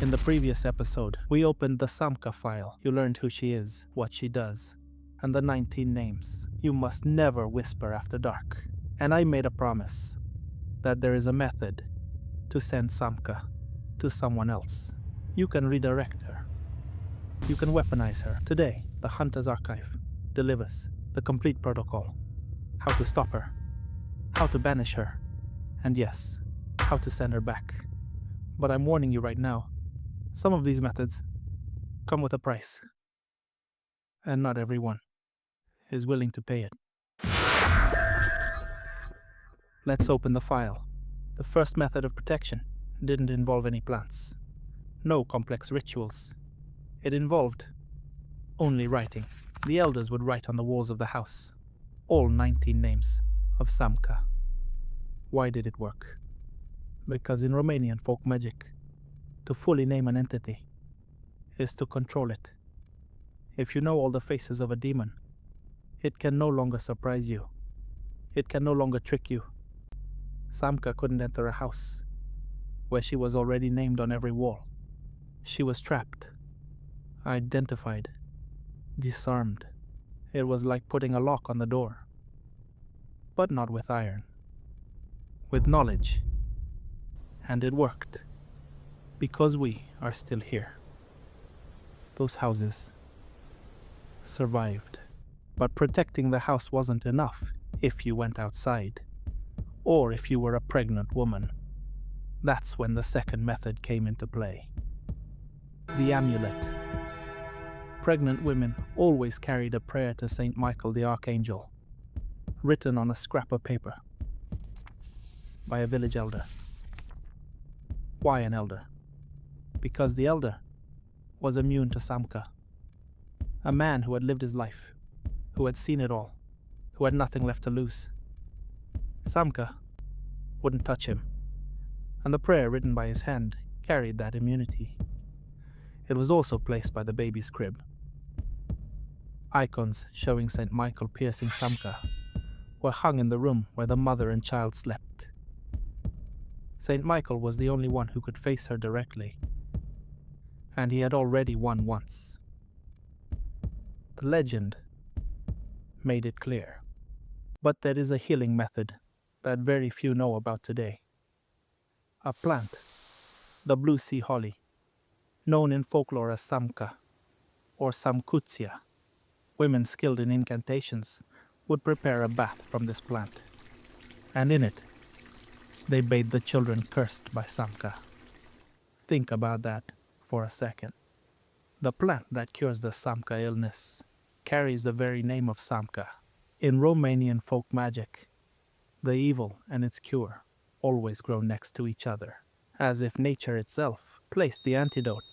In the previous episode, we opened the Samca file. You learned who she is, what she does, and the 19 names. You must never whisper after dark. And I made a promise that there is a method to send Samca to someone else. You can redirect her. You can weaponize her. Today, the Hunter's Archive delivers the complete protocol. How to stop her, how to banish her, and yes, how to send her back. But I'm warning you right now, some of these methods come with a price, and not everyone is willing to pay it. Let's open the file. The first method of protection didn't involve any plants, no complex rituals. It involved only writing. The elders would write on the walls of the house all 19 names of Samca. Why did it work? Because in Romanian folk magic, to fully name an entity is to control it. If you know all the faces of a demon, it can no longer surprise you. It can no longer trick you. Samca couldn't enter a house where she was already named on every wall. She was trapped, identified, disarmed. It was like putting a lock on the door, but not with iron, with knowledge. And it worked, because we are still here. Those houses survived. But protecting the house wasn't enough if you went outside, or if you were a pregnant woman. That's when the second method came into play. The amulet. Pregnant women always carried a prayer to Saint Michael the Archangel, written on a scrap of paper by a village elder. Why an elder? Because the elder was immune to Samca, a man who had lived his life, who had seen it all, who had nothing left to lose. Samca wouldn't touch him, and the prayer written by his hand carried that immunity. It was also placed by the baby's crib. Icons showing St. Michael piercing Samca were hung in the room where the mother and child slept. St. Michael was the only one who could face her directly, and he had already won once. The legend made it clear. But there is a healing method that very few know about today. A plant, the blue sea holly, known in folklore as Samca or Samcutia. Women skilled in incantations would prepare a bath from this plant, and in it, they bathed the children cursed by Samca. Think about that for a second. The plant that cures the Samca illness carries the very name of Samca. In Romanian folk magic, the evil and its cure always grow next to each other, as if nature itself placed the antidote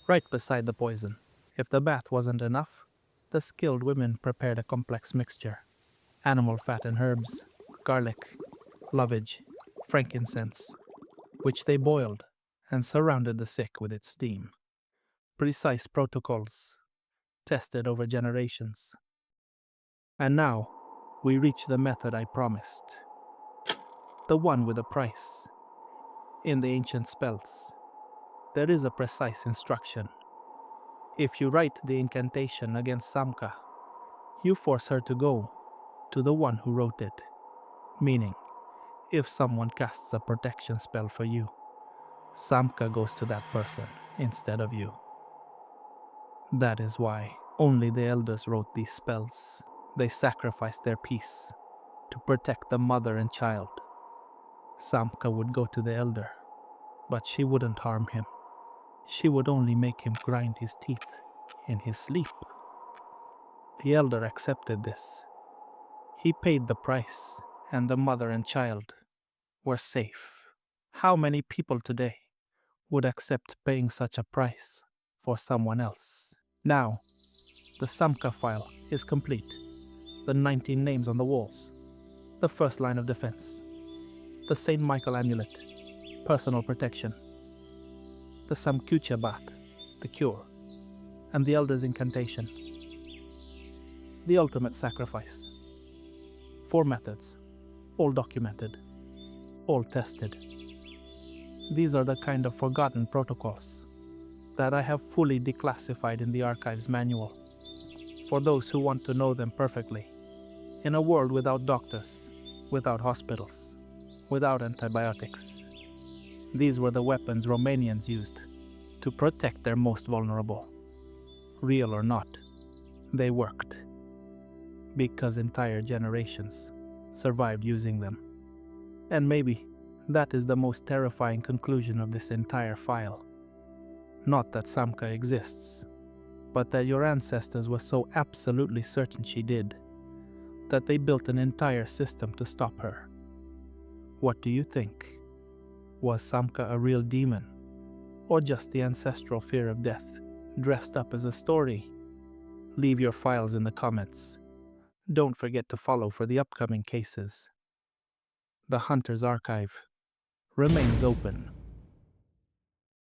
right beside the poison. If the bath wasn't enough, the skilled women prepared a complex mixture: animal fat and herbs, garlic, lovage, frankincense, which they boiled and surrounded the sick with its steam. Precise protocols tested over generations. And now, we reach the method I promised. The one with a price. In the ancient spells, there is a precise instruction. If you write the incantation against Samca, you force her to go to the one who wrote it. Meaning, if someone casts a protection spell for you, Samca goes to that person instead of you. That is why only the elders wrote these spells. They sacrificed their peace to protect the mother and child. Samca would go to the elder, but she wouldn't harm him. She would only make him grind his teeth in his sleep. The elder accepted this. He paid the price, and the mother and child were safe. How many people today would accept paying such a price for someone else? Now, the Samca file is complete. The 19 names on the walls, the first line of defense, the Saint Michael amulet, personal protection, the Samcutia bath, the cure, and the elder's incantation, the ultimate sacrifice. 4 methods, all documented, all tested. These are the kind of forgotten protocols that I have fully declassified in the archives manual, for those who want to know them perfectly. In a world without doctors, without hospitals, without antibiotics, these were the weapons Romanians used to protect their most vulnerable. Real or not, they worked, because entire generations survived using them. And maybe that is the most terrifying conclusion of this entire file. Not that Samca exists, but that your ancestors were so absolutely certain she did, that they built an entire system to stop her. What do you think? Was Samca a real demon? Or just the ancestral fear of death, dressed up as a story? Leave your files in the comments. Don't forget to follow for the upcoming cases. The Hunter's Archive remains open.